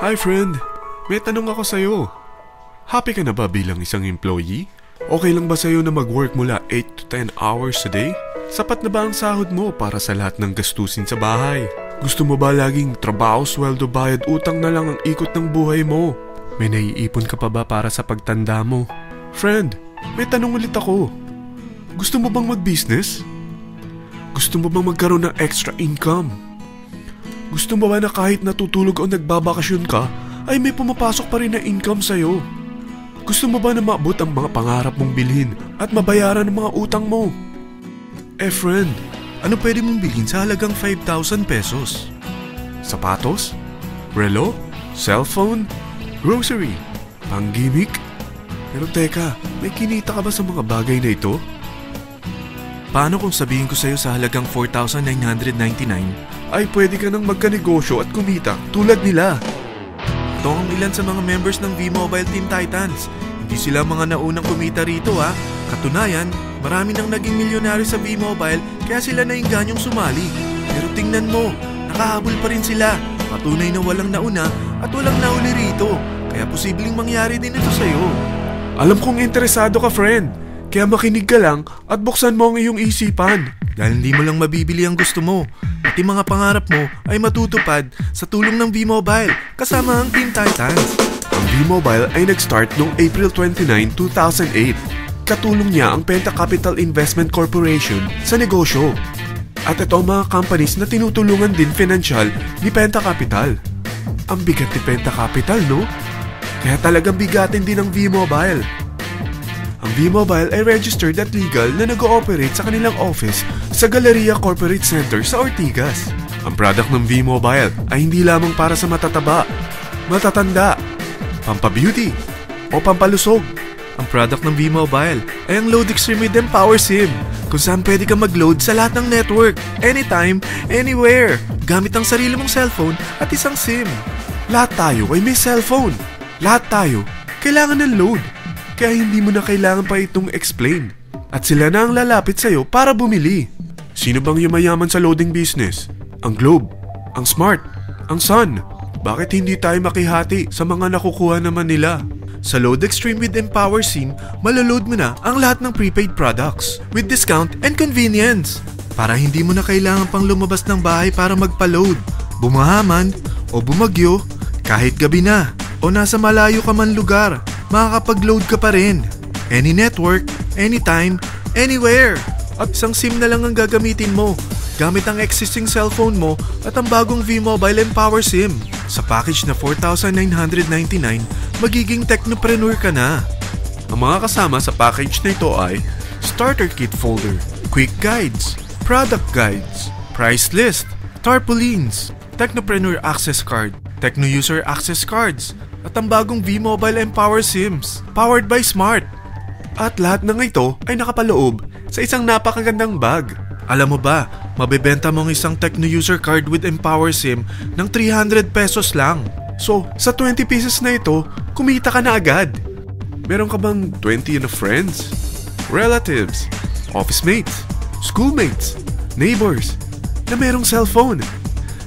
Hi friend, may tanong ako sa'yo. Happy ka na ba bilang isang employee? Okay lang ba sa'yo na mag-work mula 8 to 10 hours a day? Sapat na ba ang sahod mo para sa lahat ng gastusin sa bahay? Gusto mo ba laging trabaho, sweldo, bayad, utang na lang ang ikot ng buhay mo? May naiipon ka pa ba para sa pagtanda mo? Friend, may tanong ulit ako. Gusto mo bang mag-business? Gusto mo bang magkaroon ng extra income? Gusto mo ba na kahit natutulog o nagbabakasyon ka, ay may pumapasok pa rin na income sa'yo? Gusto mo ba na maabot ang mga pangarap mong bilhin at mabayaran ang mga utang mo? Friend, ano pwede mong bilhin sa halagang 5,000 pesos? Sapatos? Relo? Cellphone? Grocery? Pang-gimmick? Pero teka, may kinita ka ba sa mga bagay na ito? Paano kung sabihin ko sa'yo sa halagang 4,999 ay pwede ka nang magkanegosyo at kumita tulad nila? Ito ang ilan sa mga members ng V-Mobile Team Titans. Hindi sila mga naunang kumita rito ha. Katunayan, marami nang naging milyonaryo sa V-Mobile kaya sila naingganyong sumali. Pero tingnan mo, nakahabol pa rin sila. Patunay na walang nauna at walang nauli rito. Kaya posibleng mangyari din ito sa'yo. Alam kong interesado ka, friend. Kaya makinig ka lang at buksan mo ang iyong isipan. Dahil hindi mo lang mabibili ang gusto mo. At yung mga pangarap mo ay matutupad sa tulong ng V-Mobile kasama ang Team Titans. Ang V-Mobile ay nag-start noong April 29, 2008. Katulong niya ang Penta Capital Investment Corporation sa negosyo. At ito ang mga companies na tinutulungan din financial ni Penta Capital. Ang bigat ni Penta Capital, no? Kaya talagang bigatin din ang V-Mobile. Ang V-Mobile ay registered at legal na nag-ooperate sa kanilang office sa Galleria Corporate Center sa Ortigas. Ang product ng V-Mobile ay hindi lamang para sa matataba, matatanda, pampabeauty, o pampalusog. Ang product ng V-Mobile ay ang Load Extreme with Empower SIM, kung saan pwede ka mag-load sa lahat ng network, anytime, anywhere, gamit ang sarili mong cellphone at isang SIM. Lahat tayo ay may cellphone. Lahat tayo kailangan ng load. Kaya hindi mo na kailangan pa itong explain. At sila na ang lalapit sa'yo para bumili. Sino bang yumayaman sa loading business? Ang Globe, ang Smart, ang Sun. Bakit hindi tayo makihati sa mga nakukuha naman nila? Sa Load Extreme with Empower SIM, maloload mo na ang lahat ng prepaid products with discount and convenience. Para hindi mo na kailangan pang lumabas ng bahay para magpa-load. Bumahaman o bumagyo, kahit gabi na o nasa malayo ka man lugar, makakapag-load ka pa rin. Any network, anytime, anywhere. At isang SIM na lang ang gagamitin mo gamit ang existing cellphone mo at ang bagong V-Mobile Empower SIM. Sa package na 4,999, magiging technopreneur ka na. Ang mga kasama sa package na ito ay Starter Kit Folder, Quick Guides, Product Guides, Price List, Tarpaulins, Technopreneur Access Card, Techno User Access Cards, at ang bagong V-Mobile Empower SIMs, powered by Smart. At lahat ng ito ay nakapaloob sa isang napakagandang bag. Alam mo ba, mabebenta mo ang isang Techno User Card with Empower SIM ng 300 pesos lang. So, sa 20 pieces na ito, kumita ka na agad. Meron ka bang 20 na friends, relatives, office mates, schoolmates, neighbors, na merong cellphone,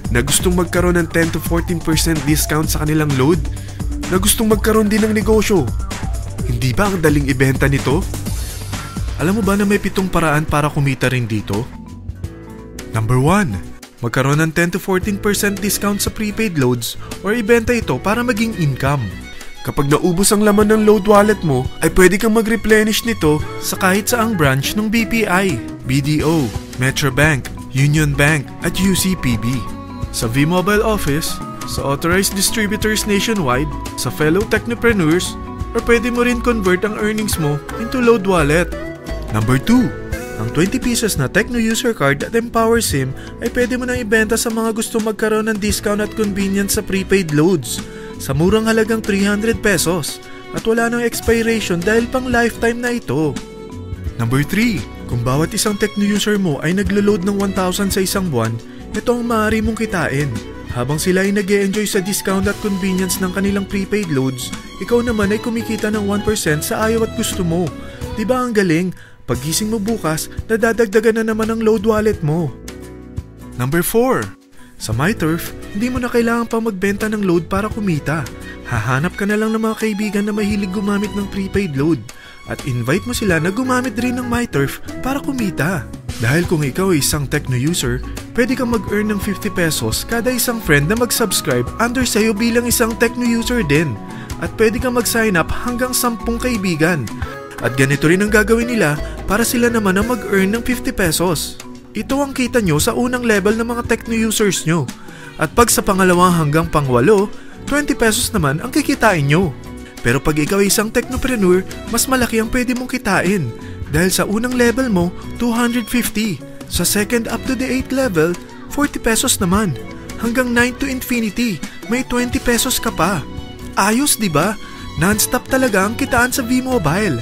na gustong magkaroon ng 10 to 14% discount sa kanilang load, na gustong magkaroon din ng negosyo? Hindi ba ang daling ibenta nito? Alam mo ba na may 7 paraan para kumita rin dito? Number 1. Magkaroon ng 10 to 14% discount sa prepaid loads or ibenta ito para maging income. Kapag naubos ang laman ng load wallet mo, ay pwede kang mag-replenish nito sa kahit saang branch ng BPI, BDO, Metrobank, Union Bank at UCPB. Sa V-Mobile Office, sa authorized distributors nationwide, sa fellow technopreneurs, or pwede mo rin convert ang earnings mo into load wallet. Number 2. Ang 20 pieces na Techno User Card at Empower SIM ay pwede mo nang ibenta sa mga gusto magkaroon ng discount at convenience sa prepaid loads sa murang halagang 300 pesos at wala nang expiration dahil pang lifetime na ito. Number 3. Kung bawat isang Techno user mo ay naglo-load ng 1,000 sa isang buwan, ito ang maaari mong kitain. Habang sila ay nag-e-enjoy sa discount at convenience ng kanilang prepaid loads, ikaw naman ay kumikita ng 1% sa ayaw at gusto mo. Diba ang galing? Paggising mo bukas, nadadagdagan na naman ang load wallet mo. Number 4. Sa MyTurf, hindi mo na kailangan pa magbenta ng load para kumita. Hahanap ka na lang ng mga kaibigan na mahilig gumamit ng prepaid load at invite mo sila na gumamit rin ng MyTurf para kumita. Dahil kung ikaw ay isang Tecno user, pwede kang mag-earn ng 50 pesos kada isang friend na mag-subscribe under sa'yo bilang isang Tecno user din. At pwede kang mag-sign up hanggang 10 kaibigan. At ganito rin ang gagawin nila para sila naman ang mag-earn ng 50 pesos. Ito ang kita nyo sa unang level ng mga Tecno users nyo. At pag sa pangalawa hanggang pang-8, 20 pesos naman ang kikitain nyo. Pero pag ikaw ay isang technopreneur, mas malaki ang pwede mong kitain. Dahil sa unang level mo, 250. Sa second up to the 8th level, 40 pesos naman. Hanggang 9 to infinity, may 20 pesos ka pa. Ayos, di ba? Non-stop talaga ang kitaan sa V-Mobile.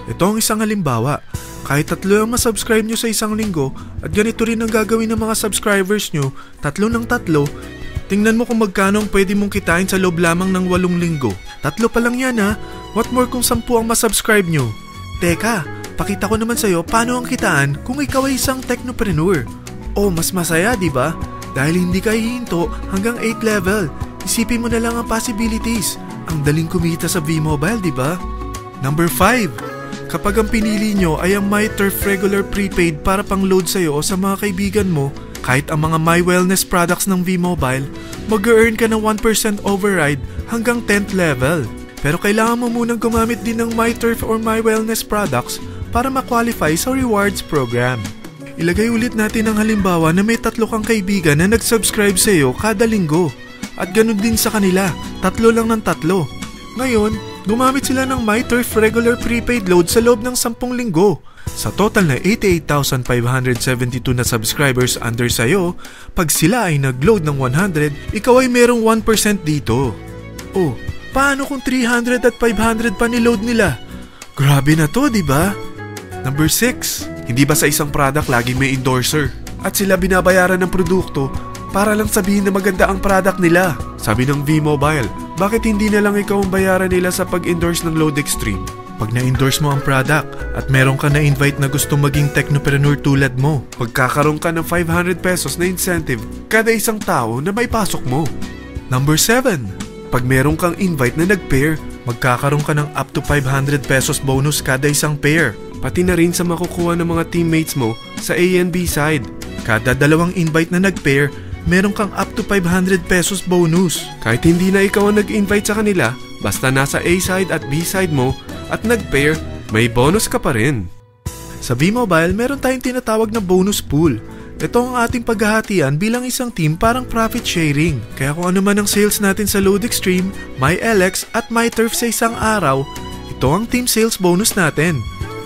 Ito ang isang halimbawa. Kahit 3 ang masubscribe nyo sa isang linggo at ganito rin ang gagawin ng mga subscribers nyo, 3 ng 3, tingnan mo kung magkano ang pwede mong kitain sa loob lamang ng 8 linggo. 3 pa lang yan ha. What more kung 10 ang masubscribe nyo? Teka, pakita ko naman sa'yo paano ang kitaan kung ikaw ay isang technopreneur. Oh, mas masaya, di ba? Dahil hindi ka hihinto hanggang 8 level. Isipin mo na lang ang possibilities. Ang daling kumita sa V-Mobile, di ba? Number 5. Kapag ang pinili nyo ay ang MyTurf regular prepaid para pang-load sa'yo o sa mga kaibigan mo, kahit ang mga My Wellness products ng V-Mobile, mag-earn ka ng 1% override hanggang 10th level. Pero kailangan mo munang gumamit din ng MyTurf or My Wellness products para ma-qualify sa rewards program. Ilagay ulit natin ang halimbawa na may 3 kang kaibigan na nag-subscribe sa'yo kada linggo. At ganun din sa kanila, 3 lang ng 3. Ngayon, gumamit sila ng MyTurf regular prepaid load sa loob ng 10 linggo. Sa total na 88,572 na subscribers under sa'yo, pag sila ay nag-load ng 100, ikaw ay merong 1% dito. Oh, paano kung 300 at 500 pa ni-load nila? Grabe na to, di ba? Number 6. Hindi ba sa isang product laging may endorser? At sila binabayaran ng produkto para lang sabihin na maganda ang product nila. Sabi ng V-Mobile, bakit hindi na lang ikaw ang bayaran nila sa pag-endorse ng Load Extreme? Pag na-endorse mo ang product at meron ka na-invite na gustong maging technopreneur tulad mo, magkakaroon ka ng 500 pesos na incentive kada isang tao na may pasok mo. Number 7. Pag meron kang invite na nag-pair, magkakaroon ka ng up to 500 pesos bonus kada isang pair. Pati na rin sa makukuha ng mga teammates mo sa A and B side. Kada 2 invite na nag-pair, meron kang up to 500 pesos bonus. Kahit hindi na ikaw ang nag-invite sa kanila, basta nasa A side at B side mo at nag-pair, may bonus ka pa rin. Sa V-Mobile, meron tayong tinatawag na bonus pool. Ito ang ating paghahatian bilang isang team parang profit sharing. Kaya kung ano man ang sales natin sa Load Extreme, MyLX at MyTurf sa isang araw, ito ang team sales bonus natin.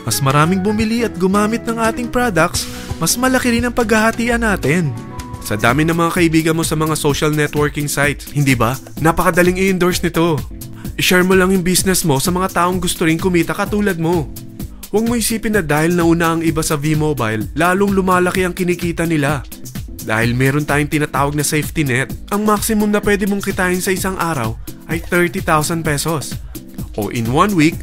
Mas maraming bumili at gumamit ng ating products, mas malaki rin ang paghahatian natin. Sa dami ng mga kaibigan mo sa mga social networking sites, hindi ba? Napakadaling i-endorse nito. I-share mo lang yung business mo sa mga taong gusto rin kumita katulad mo. Huwag mo isipin na dahil nauna ang iba sa V-Mobile, lalong lumalaki ang kinikita nila. Dahil meron tayong tinatawag na safety net, ang maximum na pwede mong kitain sa isang araw ay 30,000 pesos. O in 1 week,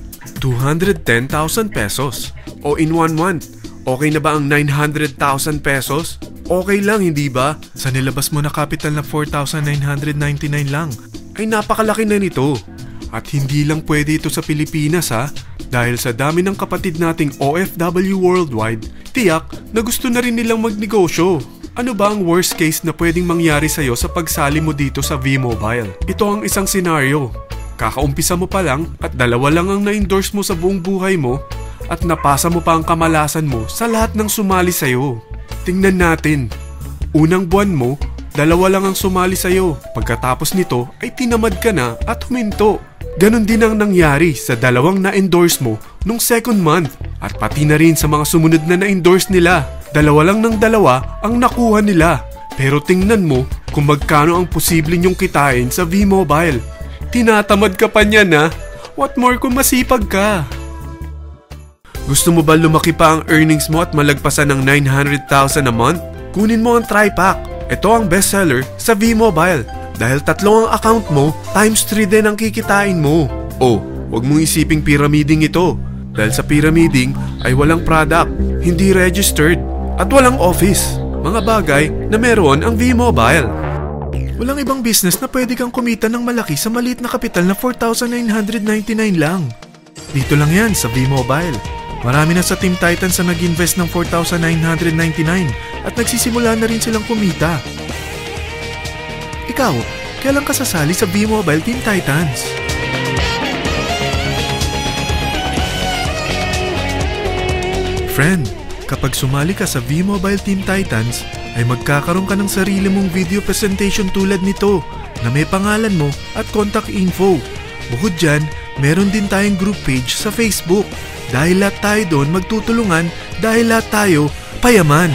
210,000 pesos. O in 1 month, okay na ba ang 900,000 pesos? Okay lang, hindi ba? Sa nilabas mo na capital na 4,999 lang, ay napakalaki na nito. At hindi lang pwede ito sa Pilipinas ha, dahil sa dami ng kapatid nating OFW worldwide, tiyak na gusto na rin nilang magnegosyo. Ano ba ang worst case na pwedeng mangyari sa'yo sa pagsali mo dito sa V-Mobile? Ito ang isang senaryo. Kakaumpisa mo pa lang at 2 lang ang na-endorse mo sa buong buhay mo at napasa mo pa ang kamalasan mo sa lahat ng sumali sa'yo. Tingnan natin. Unang buwan mo, 2 lang ang sumali sa'yo. Pagkatapos nito ay tinamad ka na at huminto. Ganon din ang nangyari sa 2 na-endorse mo nung second month at pati na rin sa mga sumunod na na-endorse nila. 2 lang ng 2 ang nakuha nila. Pero tingnan mo kung magkano ang posible nyong kitain sa V-Mobile. Tinatamad ka pa niyan ha? What more kung masipag ka? Gusto mo ba lumaki pa ang earnings mo at malagpasan ng 900,000 a month? Kunin mo ang TriPack. Ito ang bestseller sa V-Mobile. Dahil 3 ang account mo, times 3 din ang kikitain mo. Oh, wag mong isiping pyramiding ito. Dahil sa pyramiding ay walang product, hindi registered, at walang office. mga bagay na meron ang V-Mobile. Walang ibang business na pwede kang kumita ng malaki sa maliit na kapital na 4,999 lang. Dito lang yan sa V-Mobile. Marami na sa Team Titans na nag-invest ng 4,999 at nagsisimula na rin silang kumita. Ikaw, kailan ka sasali sa V-Mobile Team Titans? Friend, kapag sumali ka sa V-Mobile Team Titans, ay magkakaroon ka ng sarili mong video presentation tulad nito na may pangalan mo at contact info. Bukod dyan, meron din tayong group page sa Facebook. Dahil lahat tayo doon magtutulungan dahil lahat tayo payaman.